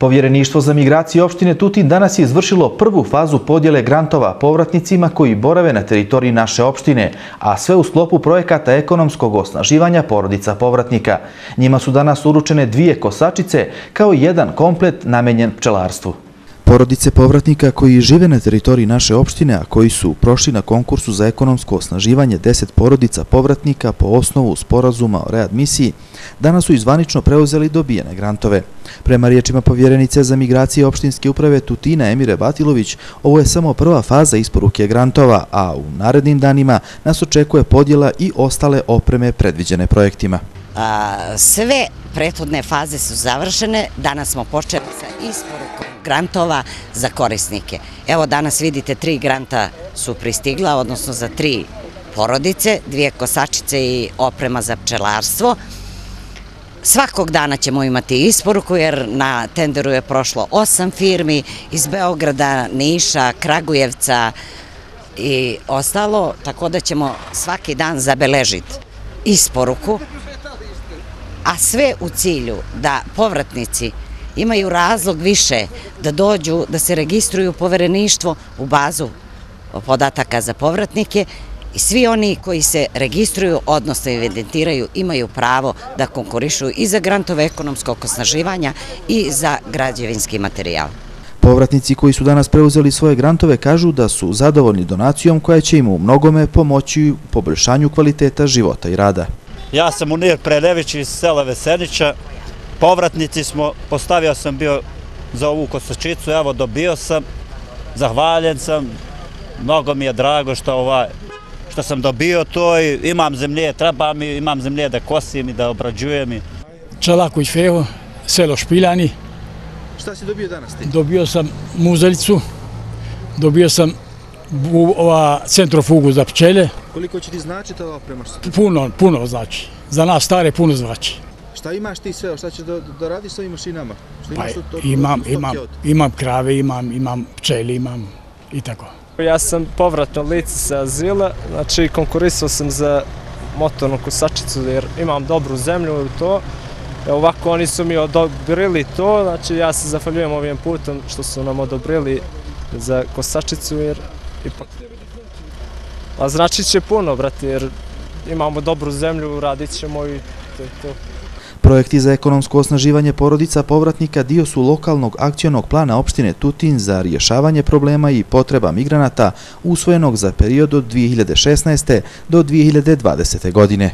Povjereništvo za migracije opštine Tutin danas je izvršilo prvu fazu podjele grantova povratnicima koji borave na teritoriji naše opštine, a sve u sklopu projekata ekonomskog osnaživanja porodica povratnika. Njima su danas uručene 2 kosačice kao i jedan komplet namenjen pčelarstvu. Porodice povratnika koji žive na teritoriji naše opštine, a koji su prošli na konkursu za ekonomsko osnaživanje 10 porodica povratnika po osnovu sporazuma o readmisiji, danas su zvanično preuzeli dobijene grantove. Prema riječima povjerenice za migracije opštinske uprave Tutina Emire Batilović, ovo je samo prva faza isporuke grantova, a u narednim danima nas očekuje podjela i ostale opreme predviđene projektima. Sve prethodne faze su završene, danas smo počeli sa isporukom grantova za korisnike. Evo danas vidite 3 granta su pristigla, odnosno za 3 porodice, 2 kosačice i oprema za pčelarstvo. Svakog dana ćemo imati isporuku jer na tenderu je prošlo 8 firmi iz Beograda, Niša, Kragujevca i ostalo, tako da ćemo svaki dan zabeležiti isporuku, a sve u cilju da povratnici imaju razlog više da dođu, da se registruju povereništvo u bazu podataka za povratnike i svi oni koji se registruju, odnosno evidentiraju, imaju pravo da konkurišu i za grantove ekonomskog osnaživanja i za građevinski materijal. Povratnici koji su danas preuzeli svoje grantove kažu da su zadovoljni donacijom koja će im u mnogome pomoći u poboljšanju kvaliteta života i rada. Ja sam Munir Prelević iz sela Vesenića. Povratnici smo, postavio sam bio za ovu kosačicu, evo dobio sam, zahvaljen sam, mnogo mi je drago što sam dobio to i imam zemlje, treba mi, imam zemlje da kosim i da obrađujem. Čalaković Feho, selo Špiljani. Šta si dobio danas ti? Dobio sam muzelicu, dobio sam centrofugu za pčele. Koliko će ti značiti ova oprema? Puno znači. Za nas stare puno znači. Šta imaš ti sve? Šta će da radiš s ovim mašinama? Imam krave, imam pčeli, imam i tako. Ja sam povratno lice sa azila, znači konkurisao sam za motornu kosačicu jer imam dobru zemlju i to. Ovako oni su mi odobrili to, znači ja se zahvaljujem ovim putom što su nam odobrili za kosačicu jer ipak... A znači će puno, brate, jer imamo dobru zemlju, radit ćemo i to je to. Projekti za ekonomsko osnaživanje porodica povratnika dio su lokalnog akcionog plana opštine Tutin za rješavanje problema i potreba migranata usvojenog za period od 2016. do 2020. godine.